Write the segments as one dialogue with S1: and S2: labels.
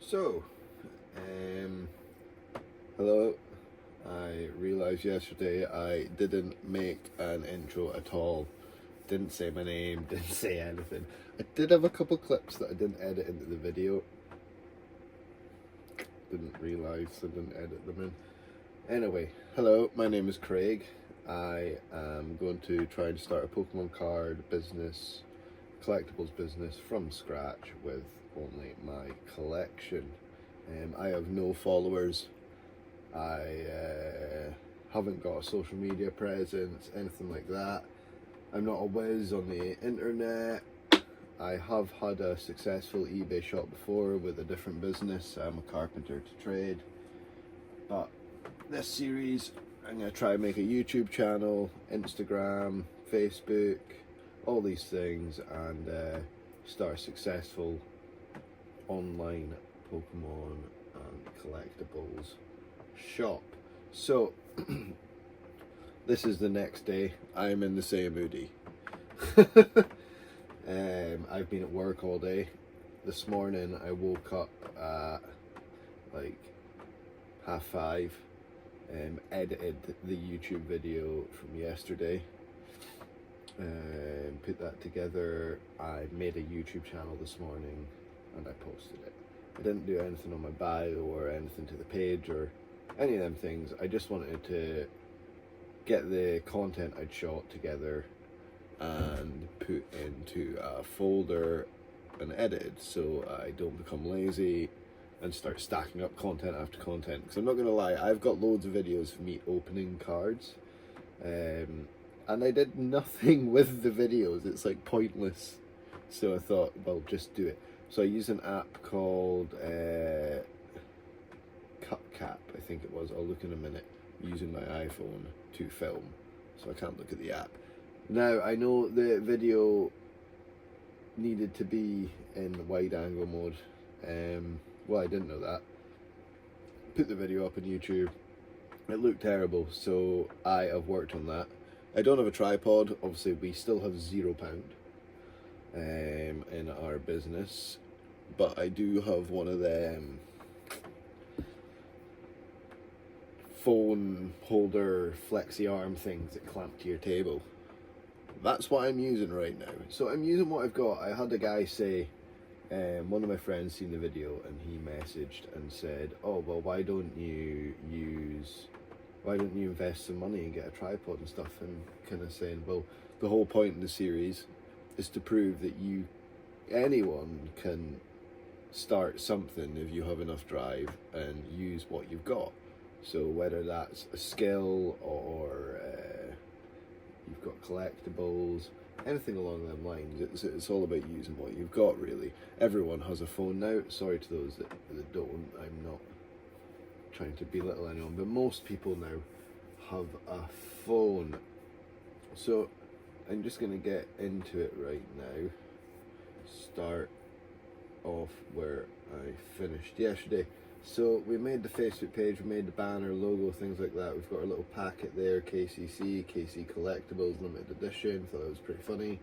S1: So, um, hello. I realised yesterday I didn't make an intro at all. Didn't say my name, didn't say anything. I did have a couple clips that I didn't edit into the video. Didn't realise I didn't edit them in. Anyway, hello, my name is Craig. I am going to try and start a Pokemon card business, collectibles business from scratch with only my collection. I have no followers. I haven't got a social media presence, anything like that. I'm not a whiz on the internet. I have had a successful eBay shop before with a different business. I'm a carpenter to trade. But this series, I'm going to try and make a YouTube channel, Instagram, Facebook, all these things, and start a successful online Pokemon and collectibles shop. So this is the next day. I'm in the same hoodie. I've been at work all day. This morning I woke up at like 5:30, edited the YouTube video from yesterday, put that together. I made a YouTube channel this morning and I posted it. I didn't do anything on my bio or anything to the page or any of them things. I just wanted to get the content I'd shot together and put into a folder and edited, so I don't become lazy and start stacking up content after content. Because I'm not going to lie, I've got loads of videos of me opening cards, and I did nothing with the videos. It's like pointless. So I thought, well, just do it. So I use an app called CapCut, I think it was. I'll look in a minute. I'm using my iPhone to film, so I can't look at the app. Now, I know the video needed to be in wide angle mode. Well, I didn't know that. Put the video up on YouTube. It looked terrible, so I have worked on that. I don't have a tripod. Obviously, we still have £0 in our business, but I do have one of them phone holder flexi arm things that clamp to your table. That's what I'm using right now. So I'm using what I've got. I had a guy say, one of my friends seen the video and he messaged and said, oh, well, why don't you invest some money and get a tripod and stuff? And kind of saying, well, the whole point of the series is to prove that anyone can start something if you have enough drive and use what you've got. So whether that's a skill or you've got collectibles, anything along them lines, it's all about using what you've got, really. Everyone has a phone now. Sorry to those that don't. I'm not trying to belittle anyone, but most people now have a phone. So I'm just going to get into it right now. Start off where I finished yesterday. So we made the Facebook page, we made the banner, logo, things like that. We've got our little packet there, KC Collectables limited edition. Thought that was pretty funny.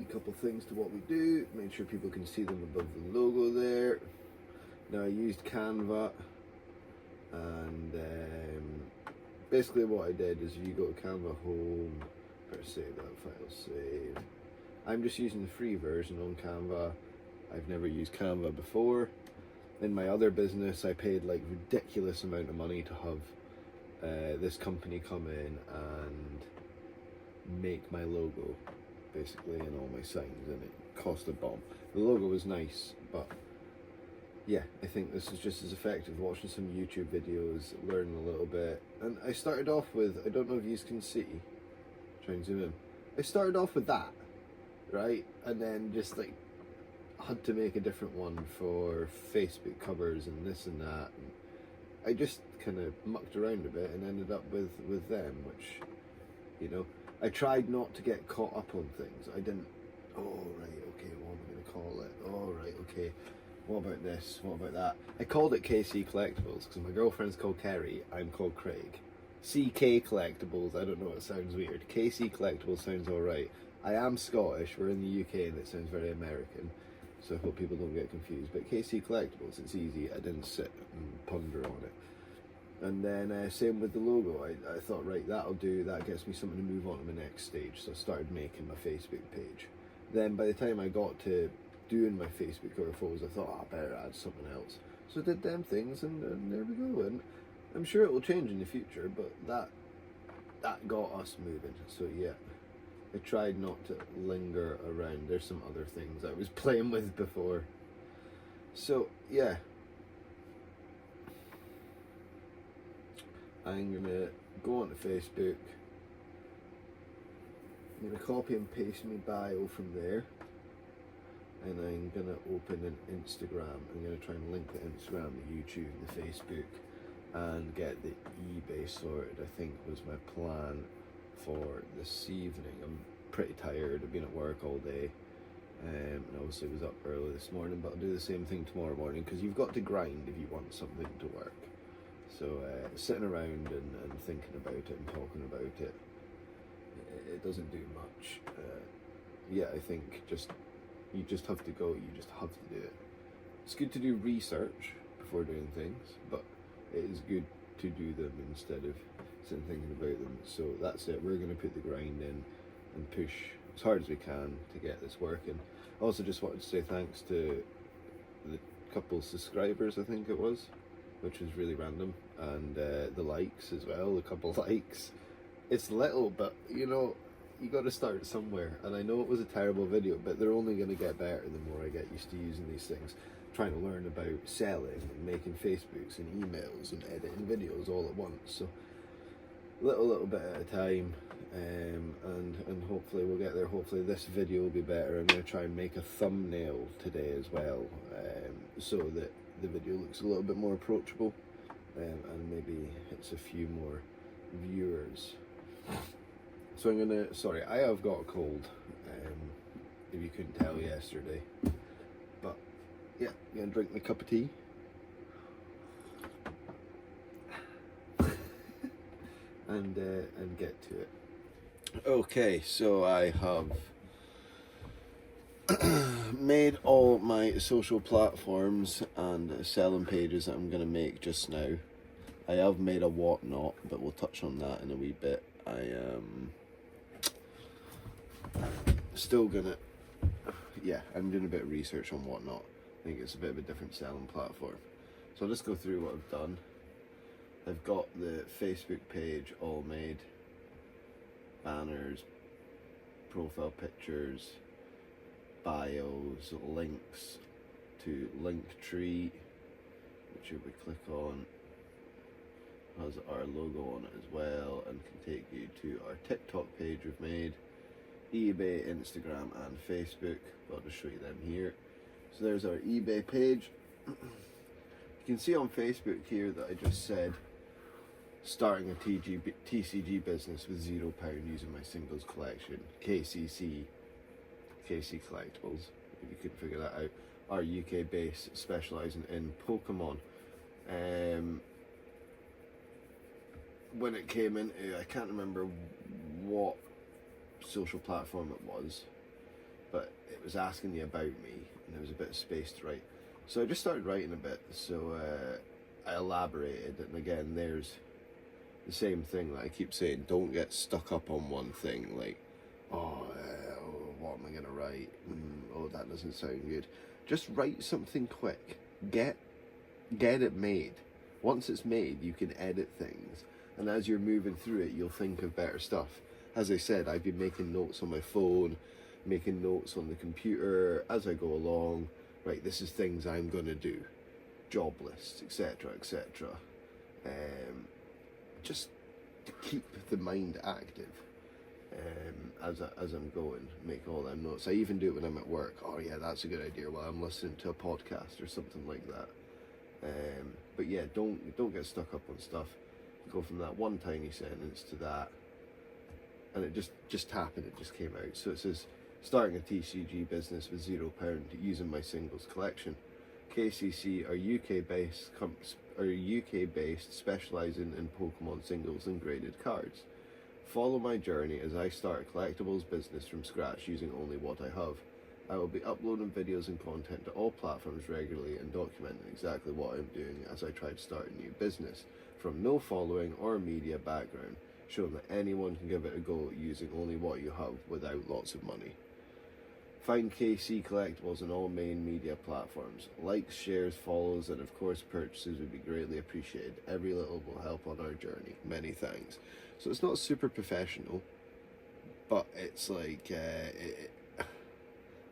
S1: A couple things to what we do. Make sure people can see them above the logo there. Now I used Canva, and basically what I did is you go to Canva Home, better save that file, save. I'm just using the free version on Canva. I've never used Canva before. In my other business, I paid like ridiculous amount of money to have this company come in and make my logo, basically, and all my signs, and it cost a bomb. The logo was nice, but yeah, I think this is just as effective. Watching some YouTube videos, learning a little bit, and I started off with, I don't know if you can see, try and zoom in. I started off with that, right, and then just like had to make a different one for Facebook covers and this and that, and I just kind of mucked around a bit and ended up with them, which, you know, I tried not to get caught up on things. I didn't, oh right, okay, what am I going to call it? Oh right, okay, what about this, what about that? I called it KC Collectables because my girlfriend's called Kerry, I'm called Craig. CK Collectables, I don't know, it sounds weird. KC Collectables sounds alright. I am Scottish, we're in the UK and it sounds very American. so I hope people don't get confused. But KC Collectables, it's easy. I didn't sit and ponder on it. And then same with the logo. I thought, right, that'll do. That gets me something to move on to the next stage. So I started making my Facebook page. Then by the time I got to doing my Facebook cover photos, I thought, oh, I better add something else. So I did them things, and there we go. And I'm sure it will change in the future, but that got us moving. So yeah, I tried not to linger around. There's some other things I was playing with before. So yeah, I'm gonna go onto Facebook. I'm gonna copy and paste my bio from there, and I'm gonna open an Instagram. I'm gonna try and link the Instagram, the YouTube, the Facebook, and get the eBay sorted. I think was my plan for this evening. I'm pretty tired. I've been at work all day, and obviously was up early this morning. But I'll do the same thing tomorrow morning, because you've got to grind if you want something to work. So sitting around and thinking about it and talking about it, it doesn't do much. Yeah, I think you just have to go. You just have to do it. It's good to do research before doing things, but it is good to do them instead of sitting thinking about them. So that's it. We're going to put the grind in and push as hard as we can to get this working. I also just wanted to say thanks to the couple subscribers, I think it was, which was really random, and the likes as well, a couple likes. It's little, but you know, you got to start somewhere. And I know it was a terrible video, but they're only going to get better the more I get used to using these things. Trying to learn about selling and making Facebooks and emails and editing videos all at once. So little bit at a time, and hopefully we'll get there. Hopefully this video will be better. I'm going to try and make a thumbnail today as well, so that the video looks a little bit more approachable, and maybe hits a few more viewers. So I'm gonna, sorry, I have got a cold, if you couldn't tell yesterday, but yeah, I'm gonna drink my cup of tea. and get to it. Okay, so I have made all my social platforms and selling pages that I'm going to make just now. I have made a whatnot, but we'll touch on that in a wee bit. I am still gonna, yeah, I'm doing a bit of research on whatnot. I think it's a bit of a different selling platform. So I'll just go through what I've done. I've got the Facebook page all made, banners, profile pictures, bios, links to Linktree, which if we click on has our logo on it as well, and can take you to our TikTok page we've made, eBay, Instagram and Facebook. I'll just show you them here. So there's our eBay page. You can see on Facebook here that I just said starting a TCG business with £0 using my singles collection, KC Collectables, if you couldn't figure that out, are UK based, specialising in Pokemon. When it came into, I can't remember what social platform it was, but it was asking you about me, and there was a bit of space to write. So I just started writing a bit, so I elaborated, and again, there's the same thing that I keep saying, don't get stuck up on one thing, like, oh, what am I going to write? Oh, that doesn't sound good. Just write something quick. Get it made. Once it's made, you can edit things. And as you're moving through it, you'll think of better stuff. As I said, I've been making notes on my phone, making notes on the computer as I go along. Right, this is things I'm going to do. Job lists, etc., etc. Just to keep the mind active. As I'm going, make all them notes. I even do it when I'm at work. Oh yeah, that's a good idea while I'm listening to a podcast or something like that. But yeah, don't get stuck up on stuff. Go from that one tiny sentence to that, and it just happened. It just came out. So it says starting a TCG business with £0 using my singles collection. KCC are UK based, specialising in Pokemon singles and graded cards. Follow my journey as I start a collectibles business from scratch using only what I have. I will be uploading videos and content to all platforms regularly and documenting exactly what I'm doing as I try to start a new business from no following or media background, showing that anyone can give it a go using only what you have without lots of money. Find KC Collectables on all main media platforms. Likes, shares, follows, and of course purchases would be greatly appreciated. Every little will help on our journey. Many thanks. So it's not super professional, but it's like,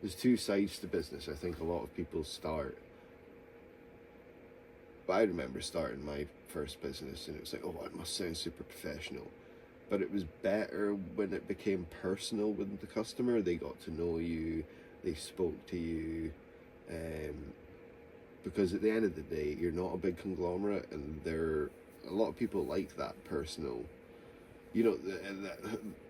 S1: there's two sides to business. I think a lot of people start, but I remember starting my first business and it was like, oh, it must sound super professional. But it was better when it became personal with the customer. They got to know you, they spoke to you, because at the end of the day, you're not a big conglomerate, and a lot of people like that personal. You know,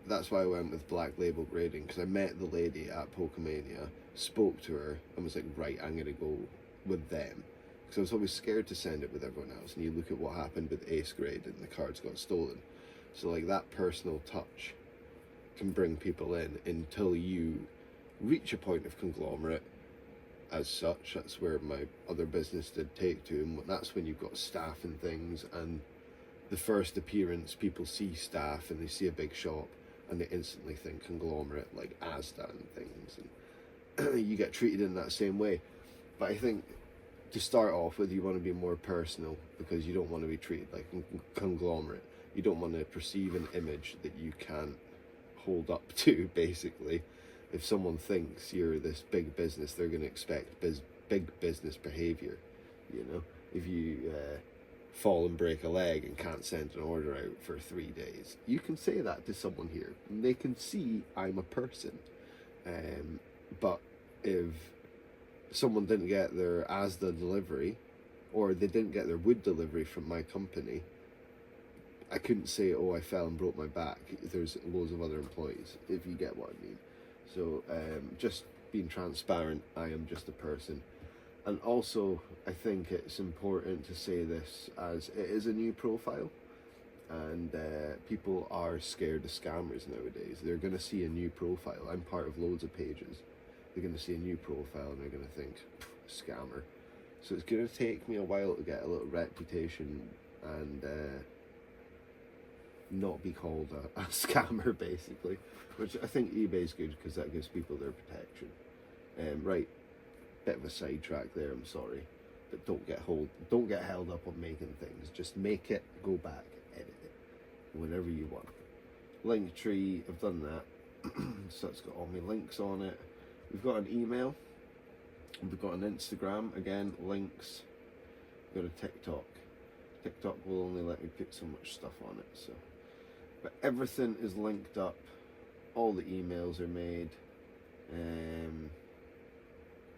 S1: that's why I went with Black Label Grading, because I met the lady at Pokemania, spoke to her, and was like, right, I'm going to go with them. Because I was always scared to send it with everyone else, and you look at what happened with Ace Grade and the cards got stolen. So like that personal touch can bring people in until you reach a point of conglomerate as such. That's where my other business did Take Two, and that's when you've got staff and things, and the first appearance, people see staff and they see a big shop and they instantly think conglomerate, like Asda and things, and you get treated in that same way. But I think to start off with, you want to be more personal, because you don't want to be treated like a conglomerate. You don't want to perceive an image that you can't hold up to, basically. If someone thinks you're this big business, they're going to expect big business behavior, you know? If you fall and break a leg and can't send an order out for 3 days, you can say that to someone here, and they can see I'm a person. But if someone didn't get their Asda delivery, or they didn't get their wood delivery from my company, I couldn't say, oh, I fell and broke my back. There's loads of other employees, if you get what I mean. So just being transparent, I am just a person. And also, I think it's important to say this, as it is a new profile, and people are scared of scammers nowadays. They're going to see a new profile. I'm part of loads of pages. They're going to see a new profile and they're going to think, scammer. So it's going to take me a while to get a little reputation and not be called a scammer, basically, which I think eBay's good because that gives people their protection. Right, bit of a sidetrack there, I'm sorry, but don't get held up on making things. Just make it, go back, edit it whenever you want. Linktree, I've done that. So it's got all my links on it. We've got an email, we've got an Instagram, again, links. We've got a TikTok will only let me put so much stuff on it, so. But everything is linked up. All the emails are made.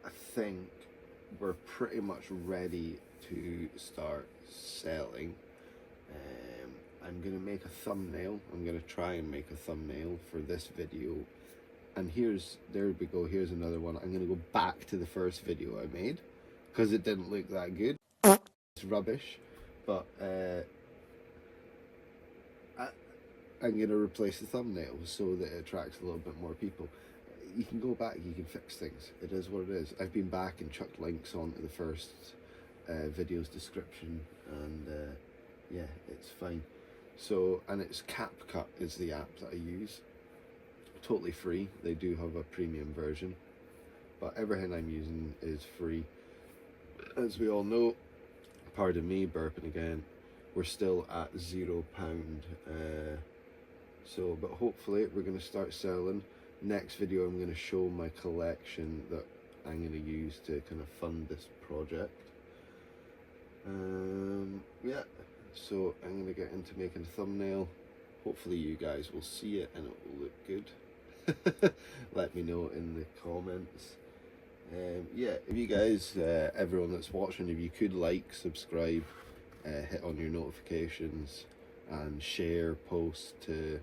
S1: I think we're pretty much ready to start selling. I'm going to make a thumbnail. I'm going to try and make a thumbnail for this video. And there we go, here's another one. I'm going to go back to the first video I made, because it didn't look that good. It's rubbish. But I'm going to replace the thumbnail so that it attracts a little bit more people. You can go back, you can fix things. It is what it is. I've been back and chucked links onto the first video's description, and yeah, it's fine. So, and it's CapCut is the app that I use. Totally free. They do have a premium version, but everything I'm using is free. As we all know, pardon me, burping again, we're still at £0. So, but hopefully we're going to start selling. Next video I'm going to show my collection that I'm going to use to kind of fund this project. Yeah, so I'm going to get into making a thumbnail. Hopefully you guys will see it and it will look good. Let me know in the comments. Yeah, if you guys, everyone that's watching, if you could like, subscribe, hit on your notifications, and share, post to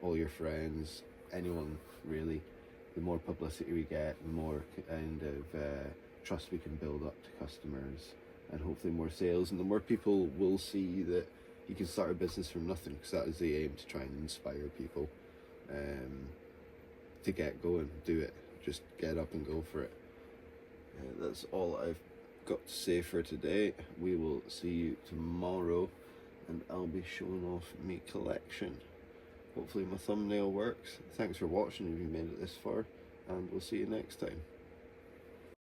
S1: all your friends, anyone really. The more publicity we get, the more kind of trust we can build up to customers, and hopefully more sales, and the more people will see that you can start a business from nothing, because that is the aim, to try and inspire people to get going, do it. just get up and go for it. That's all I've got to say for today. We will see you tomorrow, and I'll be showing off my collection. Hopefully my thumbnail works. Thanks for watching if you made it this far, and we'll see you next time.